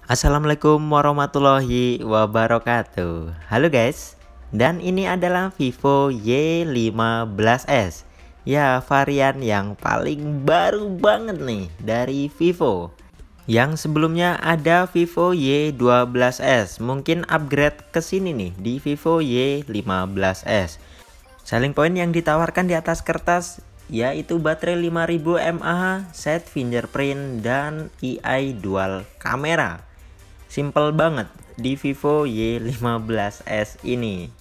Assalamualaikum warahmatullahi wabarakatuh. Halo guys, dan ini adalah Vivo Y15s. Ya, varian yang paling baru banget nih dari Vivo. Yang sebelumnya ada Vivo Y12s, mungkin upgrade ke sini nih di Vivo Y15s. Selling point yang ditawarkan di atas kertas yaitu baterai 5000 mAh, set fingerprint, dan AI dual kamera. Simple banget di Vivo Y15s ini.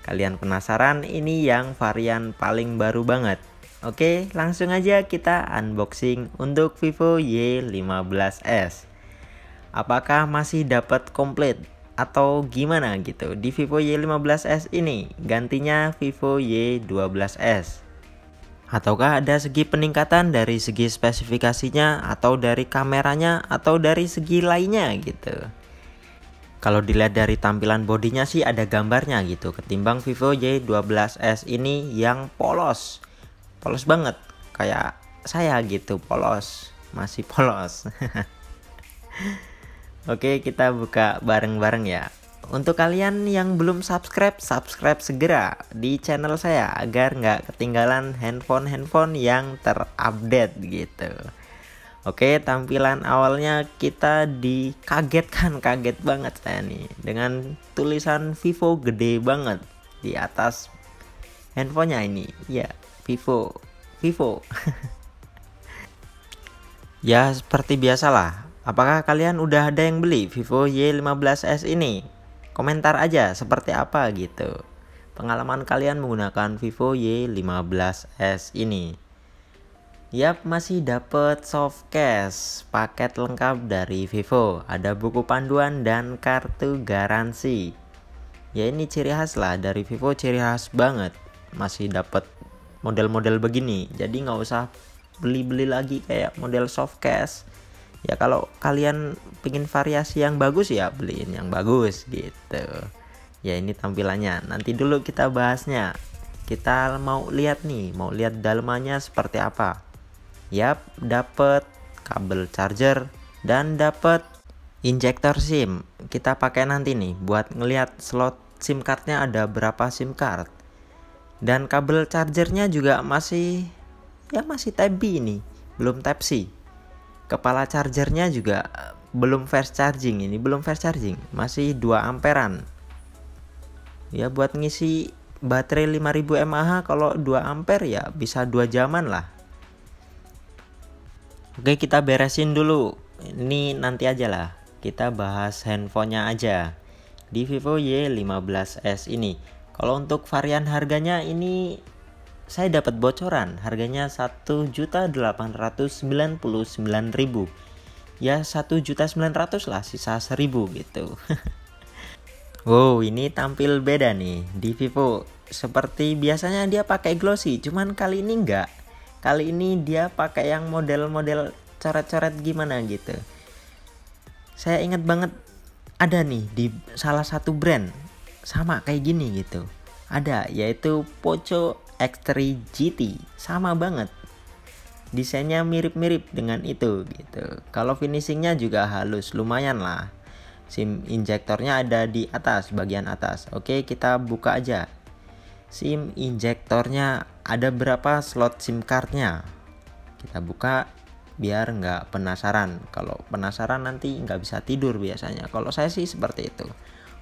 Kalian penasaran ini yang varian paling baru banget? Oke, langsung aja kita unboxing untuk Vivo Y15s. Apakah masih dapat komplit atau gimana gitu di Vivo Y15s ini gantinya Vivo Y12s? Ataukah ada segi peningkatan dari segi spesifikasinya, atau dari kameranya, atau dari segi lainnya gitu. Kalau dilihat dari tampilan bodinya sih ada gambarnya gitu, ketimbang Vivo Y12s ini yang polos. Polos banget, kayak saya gitu, polos, masih polos. Oke, kita buka bareng-bareng ya. Untuk kalian yang belum subscribe segera di channel saya agar nggak ketinggalan handphone yang terupdate gitu. Oke, tampilan awalnya kita kaget banget saya nih dengan tulisan Vivo gede banget di atas handphonenya ini. Ya, Vivo. Ya, seperti biasalah. Apakah kalian udah ada yang beli Vivo Y15s ini? Komentar aja seperti apa gitu pengalaman kalian menggunakan Vivo Y15s ini. Yap, masih dapet soft case, paket lengkap dari Vivo, ada buku panduan dan kartu garansi. Ya, ini ciri khas lah dari Vivo, ciri khas banget. Masih dapet model-model begini, jadi nggak usah beli-beli lagi kayak model soft case. Ya, kalau kalian pengen variasi yang bagus ya beliin yang bagus gitu. Ya, ini tampilannya. Nanti dulu kita bahasnya. Kita mau lihat dalamannya seperti apa. Yap, dapat kabel charger dan dapat injektor SIM. Kita pakai nanti nih buat ngelihat slot SIM cardnya ada berapa SIM card. Dan kabel chargernya juga masih Type B ini, belum Type C. Kepala chargernya juga belum fast charging, masih 2 amperan. Ya, buat ngisi baterai 5000 mAh kalau 2 ampere ya bisa 2 jaman lah. Oke, kita beresin dulu. Ini nanti aja lah. Kita bahas handphonenya aja. Di Vivo Y15s ini. Kalau untuk varian harganya ini saya dapat bocoran harganya 1.899.000. Ya 1.900.000 lah, sisa 1.000 gitu. Wow, ini tampil beda nih di Vivo. Seperti biasanya dia pakai glossy, cuman kali ini enggak. Kali ini dia pakai yang model-model coret-coret gimana gitu. Saya ingat banget ada nih di salah satu brand sama kayak gini gitu. Ada, yaitu Poco X3 GT, sama banget. Desainnya mirip-mirip dengan itu gitu. Kalau finishingnya juga halus, lumayan lah. SIM injektornya ada di atas, bagian atas. Oke, kita buka aja. SIM injektornya ada berapa slot SIM cardnya? Kita buka biar nggak penasaran. Kalau penasaran nanti nggak bisa tidur biasanya. Kalau saya sih seperti itu.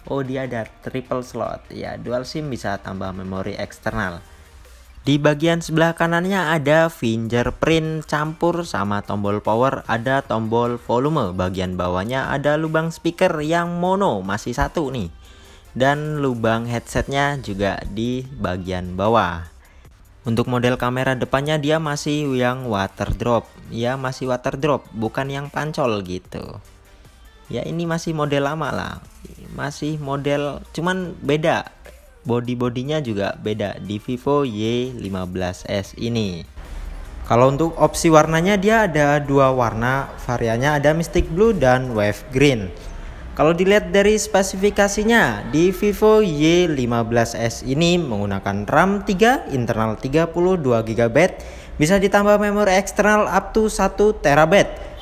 Oh, dia ada triple slot. Ya, dual SIM bisa tambah memori eksternal. Di bagian sebelah kanannya ada fingerprint campur sama tombol power, ada tombol volume. Bagian bawahnya ada lubang speaker yang mono, masih satu nih. Dan lubang headsetnya juga di bagian bawah. Untuk model kamera depannya dia masih yang water drop. Ya, masih water drop, bukan yang pancol gitu. Ya, ini masih model lama lah. Masih model, cuman beda. Bodinya juga beda di Vivo Y15s ini. Kalau untuk opsi warnanya dia ada 2 warna, variannya ada Mystic Blue dan Wave Green. Kalau dilihat dari spesifikasinya, di Vivo Y15s ini menggunakan RAM 3, internal 32 GB, bisa ditambah memori eksternal up to 1 TB.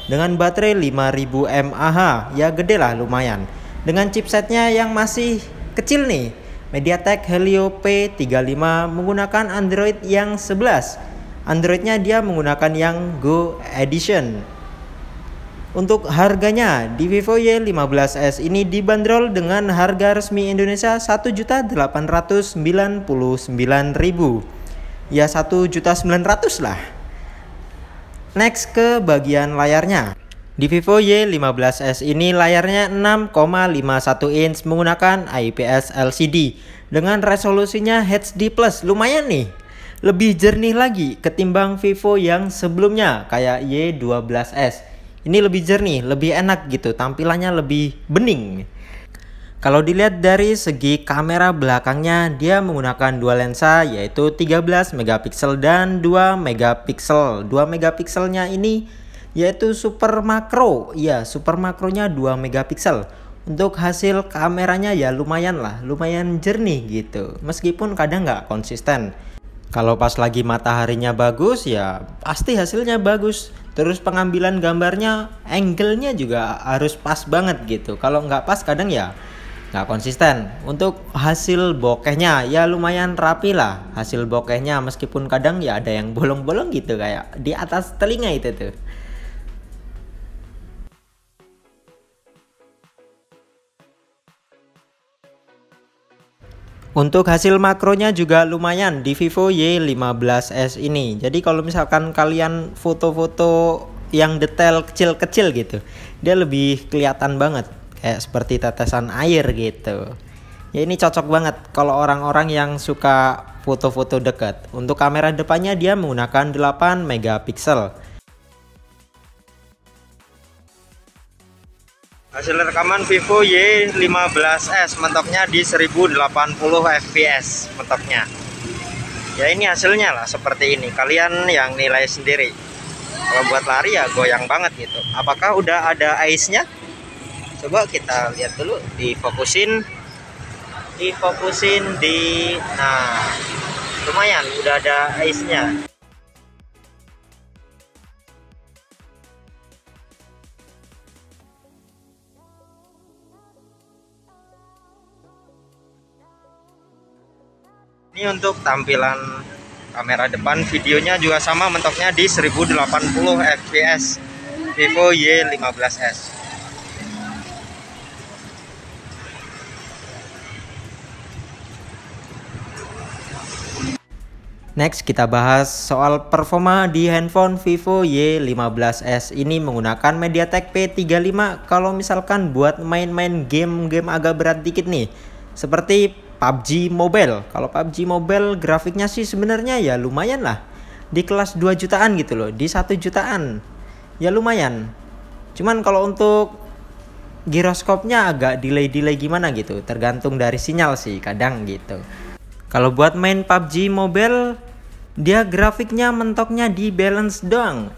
dengan baterai 5000 mAh, ya gede lah lumayan. Dengan chipsetnya yang masih kecil nih, MediaTek Helio P35 menggunakan Android yang 11. Androidnya dia menggunakan yang Go Edition. Untuk harganya di Vivo Y15s ini dibanderol dengan harga resmi Indonesia 1.899.000. Ya 1.900.000 lah. Next ke bagian layarnya. Di Vivo Y15s ini layarnya 6,51 inch menggunakan IPS LCD dengan resolusinya HD+, lumayan nih. Lebih jernih lagi ketimbang Vivo yang sebelumnya kayak Y12s. Ini lebih jernih, lebih enak gitu, tampilannya lebih bening. Kalau dilihat dari segi kamera belakangnya, dia menggunakan dua lensa yaitu 13 megapiksel dan 2 megapiksel. 2 megapikselnya ini yaitu super makro. Ya, super makronya 2 megapiksel. Untuk hasil kameranya ya lumayan lah, lumayan jernih gitu. Meskipun kadang nggak konsisten. Kalau pas lagi mataharinya bagus ya pasti hasilnya bagus. Terus pengambilan gambarnya, angle-nya juga harus pas banget gitu. Kalau nggak pas kadang ya nggak konsisten. Untuk hasil bokehnya ya lumayan rapi lah hasil bokehnya. Meskipun kadang ya ada yang bolong-bolong gitu kayak di atas telinga itu tuh. Untuk hasil makronya juga lumayan di Vivo Y15s ini. Jadi kalau misalkan kalian foto-foto yang detail kecil-kecil gitu, dia lebih kelihatan banget kayak seperti tetesan air gitu. Ya ini cocok banget kalau orang-orang yang suka foto-foto dekat. Untuk kamera depannya dia menggunakan 8 megapiksel. Hasil rekaman Vivo Y15s mentoknya di 1080 fps mentoknya. Ya ini hasilnya lah seperti ini. Kalian yang nilai sendiri. Kalau buat lari ya goyang banget gitu. Apakah udah ada ice-nya? Coba kita lihat dulu. Difokusin nah lumayan udah ada ice-nya. Ini untuk tampilan kamera depan, videonya juga sama mentoknya di 1080 fps Vivo Y15s. Next kita bahas soal performa di handphone Vivo Y15s ini menggunakan MediaTek P35. Kalau misalkan buat main-main game agak berat dikit nih, seperti PUBG Mobile. Kalau PUBG Mobile grafiknya sih sebenarnya ya lumayan lah. Di kelas 2 jutaan gitu loh, di 1 jutaan. Ya lumayan. Cuman kalau untuk giroskopnya agak delay gimana gitu, tergantung dari sinyal sih kadang gitu. Kalau buat main PUBG Mobile, dia grafiknya mentoknya di balance doang.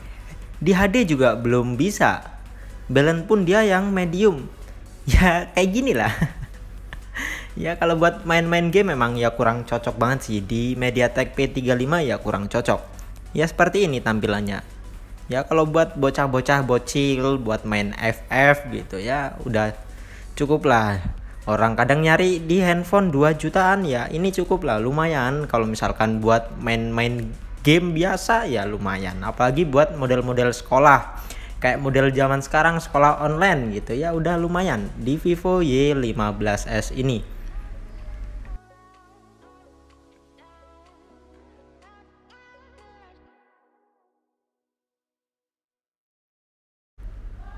Di HD juga belum bisa. Balance pun dia yang medium. Ya kayak gini lah. Ya kalau buat main-main game memang ya kurang cocok banget sih. Di MediaTek P35 ya kurang cocok. Ya seperti ini tampilannya. Ya kalau buat bocah-bocah bocil buat main FF gitu ya udah cukup lah. Orang kadang nyari di handphone 2 jutaan ya ini cukup lah, lumayan. Kalau misalkan buat main-main game biasa ya lumayan. Apalagi buat model-model sekolah. Kayak model zaman sekarang sekolah online gitu ya udah lumayan di Vivo Y15s ini.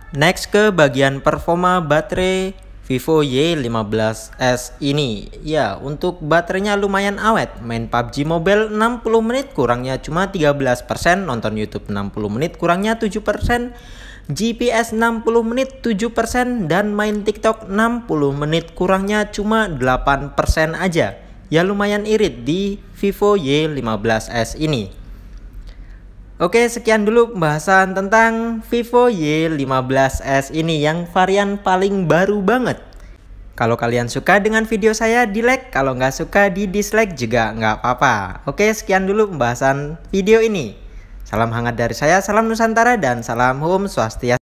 Next ke bagian performa baterai Vivo Y15s ini. Ya, untuk baterainya lumayan awet. Main PUBG Mobile 60 menit kurangnya cuma 13%, nonton YouTube 60 menit kurangnya 7%, GPS 60 menit 7%, dan main TikTok 60 menit kurangnya cuma 8% aja. Ya lumayan irit di Vivo Y15s ini. Oke, sekian dulu pembahasan tentang Vivo Y15s ini yang varian paling baru banget. Kalau kalian suka dengan video saya, di like. Kalau nggak suka, di dislike juga nggak apa-apa. Oke, sekian dulu pembahasan video ini. Salam hangat dari saya, salam Nusantara, dan salam Om Swastiastu.